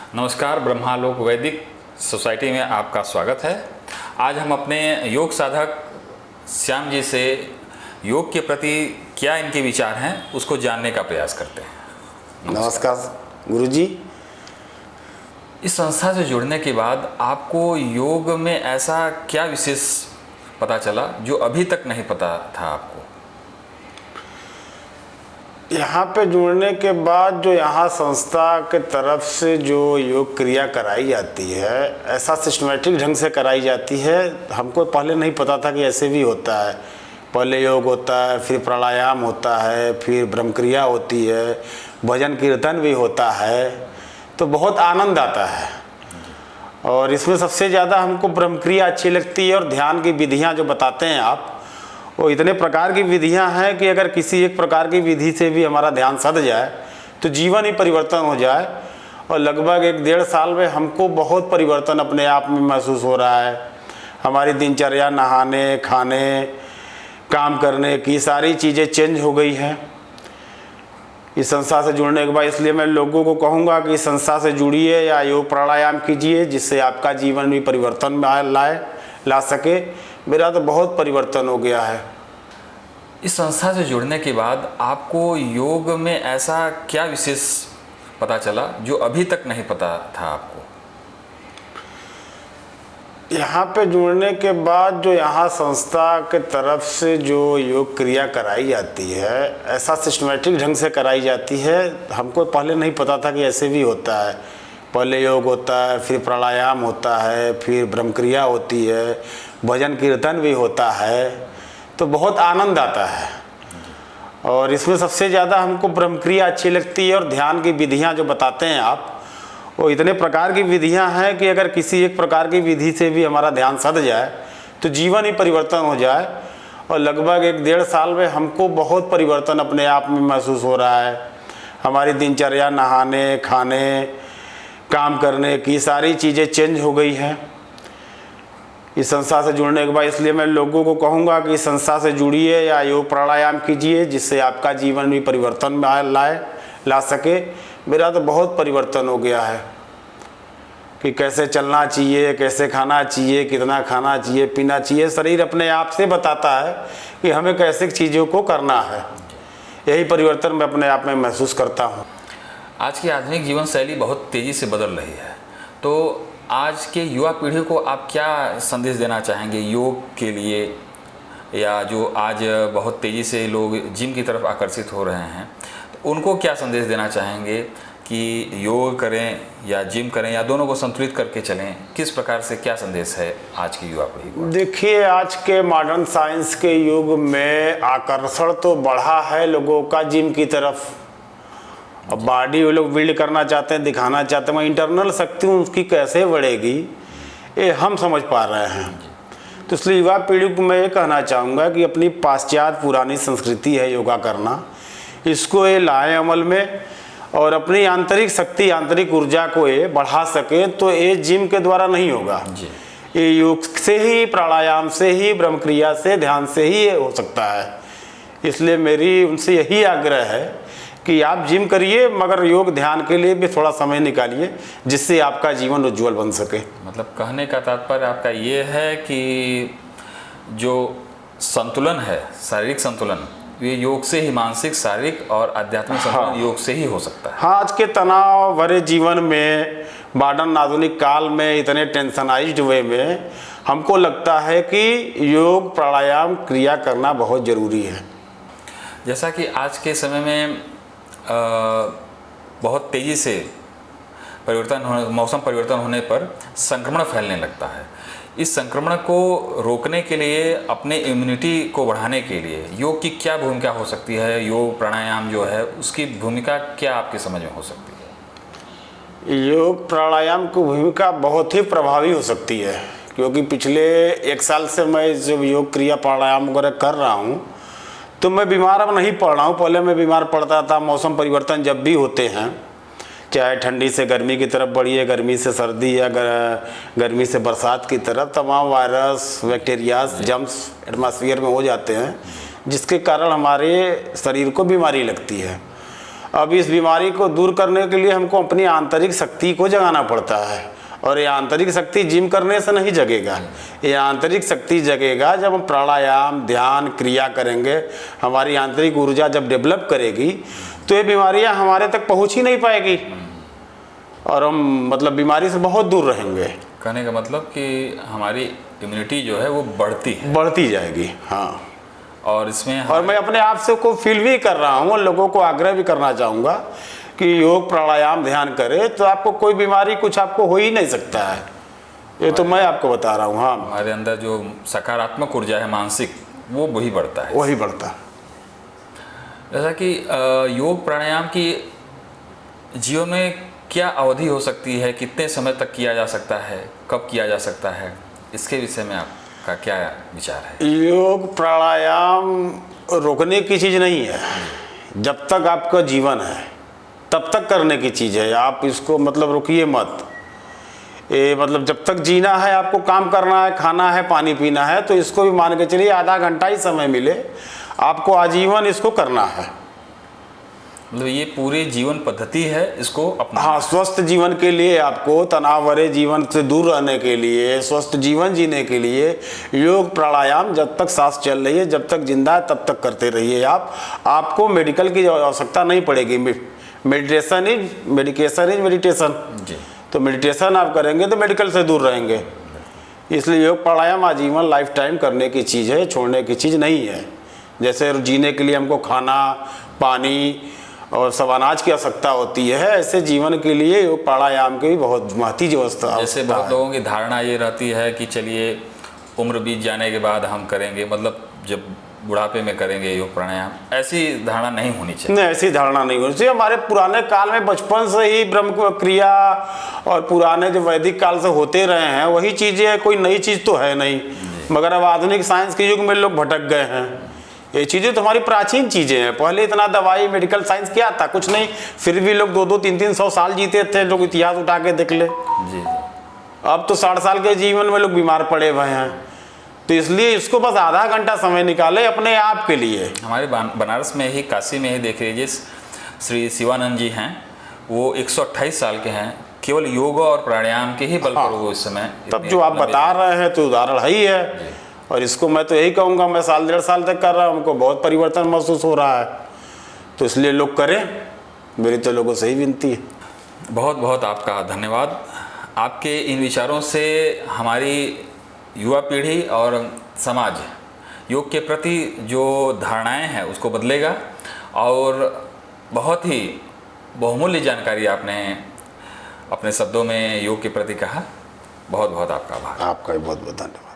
नमस्कार, ब्रह्मालोक वैदिक सोसाइटी में आपका स्वागत है। आज हम अपने योग साधक श्याम जी से योग के प्रति क्या इनके विचार हैं उसको जानने का प्रयास करते हैं। नमस्कार गुरुजी। इस संस्था से जुड़ने के बाद आपको योग में ऐसा क्या विशेष पता चला जो अभी तक नहीं पता था आपको? यहाँ पे जुड़ने के बाद जो यहाँ संस्था के तरफ से जो योग क्रिया कराई जाती है, ऐसा सिस्टमेटिक ढंग से कराई जाती है। हमको पहले नहीं पता था कि ऐसे भी होता है। पहले योग होता है, फिर प्राणायाम होता है, फिर ब्रह्म क्रिया होती है, भजन कीर्तन भी होता है, तो बहुत आनंद आता है। और इसमें सबसे ज़्यादा हमको ब्रह्म क्रिया अच्छी लगती है। और ध्यान की विधियाँ जो बताते हैं आप, वो इतने प्रकार की विधियां हैं कि अगर किसी एक प्रकार की विधि से भी हमारा ध्यान सध जाए तो जीवन ही परिवर्तन हो जाए। और लगभग 1-1.5 साल में हमको बहुत परिवर्तन अपने आप में महसूस हो रहा है। हमारी दिनचर्या, नहाने, खाने, काम करने की सारी चीज़ें चेंज हो गई हैं इस संस्था से जुड़ने के बाद। इसलिए मैं लोगों को कहूँगा कि इस संस्था से जुड़िए या योग प्राणायाम कीजिए, जिससे आपका जीवन भी परिवर्तन में ला सके। मेरा तो बहुत परिवर्तन हो गया है। इस संस्था से जुड़ने के बाद आपको योग में ऐसा क्या विशेष पता चला जो अभी तक नहीं पता था आपको? यहाँ पे जुड़ने के बाद जो यहाँ संस्था के तरफ से जो योग क्रिया कराई जाती है, ऐसा सिस्टमेटिक ढंग से कराई जाती है। हमको पहले नहीं पता था कि ऐसे भी होता है। पहले योग होता है, फिर प्राणायाम होता है, फिर ब्रह्म क्रिया होती है, भजन कीर्तन भी होता है, तो बहुत आनंद आता है। और इसमें सबसे ज़्यादा हमको ब्रह्म क्रिया अच्छी लगती है। और ध्यान की विधियाँ जो बताते हैं आप, वो इतने प्रकार की विधियां हैं कि अगर किसी एक प्रकार की विधि से भी हमारा ध्यान सध जाए तो जीवन ही परिवर्तन हो जाए। और लगभग 1-1.5 साल में हमको बहुत परिवर्तन अपने आप में महसूस हो रहा है। हमारी दिनचर्या, नहाने, खाने, काम करने की सारी चीज़ें चेंज हो गई हैं इस संस्था से जुड़ने के बाद। इसलिए मैं लोगों को कहूँगा कि इस संस्था से जुड़िए या योग प्राणायाम कीजिए, जिससे आपका जीवन भी परिवर्तन में ला सके। मेरा तो बहुत परिवर्तन हो गया है कि कैसे चलना चाहिए, कैसे खाना चाहिए, कितना खाना चाहिए, पीना चाहिए। शरीर अपने आप से बताता है कि हमें कैसे चीज़ों को करना है। यही परिवर्तन मैं अपने आप में महसूस करता हूँ। आज की आधुनिक जीवन शैली बहुत तेज़ी से बदल रही है, तो आज के युवा पीढ़ी को आप क्या संदेश देना चाहेंगे योग के लिए? या जो आज बहुत तेज़ी से लोग जिम की तरफ आकर्षित हो रहे हैं, तो उनको क्या संदेश देना चाहेंगे कि योग करें या जिम करें या दोनों को संतुलित करके चलें? किस प्रकार से क्या संदेश है आज की युवा पीढ़ी को? देखिए, आज के मॉडर्न साइंस के युग में आकर्षण तो बढ़ा है लोगों का जिम की तरफ। अब बॉडी वो लोग बिल्ड करना चाहते हैं, दिखाना चाहते हैं, इंटरनल शक्ति उसकी कैसे बढ़ेगी ये हम समझ पा रहे हैं। तो इसलिए युवा पीढ़ी को मैं ये कहना चाहूँगा कि अपनी पाश्चात्य पुरानी संस्कृति है योगा करना, इसको ये लाएँ अमल में और अपनी आंतरिक शक्ति, आंतरिक ऊर्जा को ये बढ़ा सके। तो ये जिम के द्वारा नहीं होगा, ये योग से ही, प्राणायाम से ही, ब्रह्म क्रिया से, ध्यान से ही ये हो सकता है। इसलिए मेरी उनसे यही आग्रह है कि आप जिम करिए, मगर योग ध्यान के लिए भी थोड़ा समय निकालिए, जिससे आपका जीवन उज्जवल बन सके। मतलब कहने का तात्पर्य आपका ये है कि जो संतुलन है, शारीरिक संतुलन, ये योग से ही, मानसिक, शारीरिक और आध्यात्मिक संतुलन योग से ही हो सकता है। हाँ, आज के तनाव भरे जीवन में, मॉडर्न आधुनिक काल में, इतने टेंशनाइज्ड वे में हमको लगता है कि योग प्राणायाम क्रिया करना बहुत ज़रूरी है। जैसा कि आज के समय में बहुत तेज़ी से मौसम परिवर्तन होने पर संक्रमण फैलने लगता है। इस संक्रमण को रोकने के लिए, अपने इम्यूनिटी को बढ़ाने के लिए योग की क्या भूमिका हो सकती है? योग प्राणायाम जो है उसकी भूमिका क्या आपकी समझ में हो सकती है? योग प्राणायाम की भूमिका बहुत ही प्रभावी हो सकती है, क्योंकि पिछले 1 साल से मैं जब योग क्रिया प्राणायाम वगैरह कर रहा हूँ तो मैं बीमार अब नहीं पड़ रहा हूँ। पहले मैं बीमार पड़ता था। मौसम परिवर्तन जब भी होते हैं, चाहे ठंडी से गर्मी की तरफ बढ़िए, गर्मी से सर्दी या गर्मी से बरसात की तरफ, तमाम वायरस, बैक्टीरियाज, जम्स एटमॉस्फेयर में हो जाते हैं, जिसके कारण हमारे शरीर को बीमारी लगती है। अब इस बीमारी को दूर करने के लिए हमको अपनी आंतरिक शक्ति को जगाना पड़ता है, और ये आंतरिक शक्ति जिम करने से नहीं जगेगा। ये आंतरिक शक्ति जगेगा जब हम प्राणायाम, ध्यान, क्रिया करेंगे। हमारी आंतरिक ऊर्जा जब डेवलप करेगी तो ये बीमारियां हमारे तक पहुंच ही नहीं पाएगी, और हम मतलब बीमारी से बहुत दूर रहेंगे। कहने का मतलब कि हमारी इम्यूनिटी जो है वो बढ़ती जाएगी। हाँ, और इसमें और मैं अपने आप से को फील भी कर रहा हूँ, लोगों को आग्रह भी करना चाहूँगा कि योग, प्राणायाम, ध्यान करे तो आपको कोई बीमारी कुछ आपको हो ही नहीं सकता है। ये तो मैं आपको बता रहा हूँ। हाँ, हमारे अंदर जो सकारात्मक ऊर्जा है, मानसिक, वो वही बढ़ता है। वही बढ़ता है। जैसा कि योग प्राणायाम की जीवन में क्या अवधि हो सकती है, कितने समय तक किया जा सकता है, कब किया जा सकता है, इसके विषय में आपका क्या विचार है? योग प्राणायाम रोकने की चीज़ नहीं है। जब तक आपका जीवन है तब तक करने की चीज़ है। आप इसको मतलब रुकिए मत। ये मतलब जब तक जीना है, आपको काम करना है, खाना है, पानी पीना है, तो इसको भी मान के चलिए आधा घंटा ही समय मिले, आपको आजीवन इसको करना है। मतलब ये पूरे जीवन पद्धति है इसको अपना। हाँ, स्वस्थ जीवन के लिए, आपको तनाव भरे जीवन से दूर रहने के लिए, स्वस्थ जीवन जीने के लिए योग प्राणायाम जब तक सांस चल रही है, जब तक जिंदा है, तब तक करते रहिए। आपको मेडिकल की आवश्यकता नहीं पड़ेगी। Meditation is medication is meditation. जी। तो मेडिटेशन आप करेंगे तो मेडिकल से दूर रहेंगे। इसलिए योग प्राणायाम आजीवन लाइफ टाइम करने की चीज़ है, छोड़ने की चीज़ नहीं है। जैसे जीने के लिए हमको खाना, पानी और सब अनाज की आवश्यकता होती है, ऐसे जीवन के लिए योग प्राणायाम की भी बहुत महत्वपूर्ण व्यवस्था। जैसे बहुत लोगों की धारणा ये रहती है कि चलिए उम्र बीत जाने के बाद हम करेंगे, मतलब जब बुढ़ापे में करेंगे योग प्राणायाम, ऐसी धारणा नहीं होनी चाहिए। नहीं, ऐसी धारणा नहीं होनी चाहिए। हमारे पुराने काल में बचपन से ही ब्रह्म क्रिया और पुराने जो वैदिक काल से होते रहे हैं वही चीज़ें है, कोई नई चीज़ तो है नहीं। मगर अब आधुनिक साइंस के युग में लोग भटक गए हैं। ये चीज़ें तो हमारी प्राचीन चीज़ें हैं। पहले इतना दवाई, मेडिकल साइंस क्या था? कुछ नहीं। फिर भी लोग 2-2, 3-3 सौ साल जीते थे। लोग इतिहास उठा के देख ले। जी। अब तो 60 साल के जीवन में लोग बीमार पड़े हुए हैं। तो इसलिए इसको बस आधा घंटा समय निकाले अपने आप के लिए। हमारे बनारस में ही, काशी में ही देख लीजिए, श्री शिवानंद जी हैं, वो 128 साल के हैं, केवल योग और प्राणायाम के ही बल पर वो इस समय। तब जो आप बता रहे हैं तो उदाहरण है ही है। और इसको मैं तो यही कहूँगा, मैं 1.5 साल तक कर रहा हूँ, हमको बहुत परिवर्तन महसूस हो रहा है। तो इसलिए लोग करें, मेरी तो लोगों से ही विनती है। बहुत बहुत आपका धन्यवाद। आपके इन विचारों से हमारी युवा पीढ़ी और समाज योग के प्रति जो धारणाएं हैं उसको बदलेगा, और बहुत ही बहुमूल्य जानकारी आपने अपने शब्दों में योग के प्रति कहा। बहुत बहुत आपका आभार। आपका भी बहुत बहुत धन्यवाद।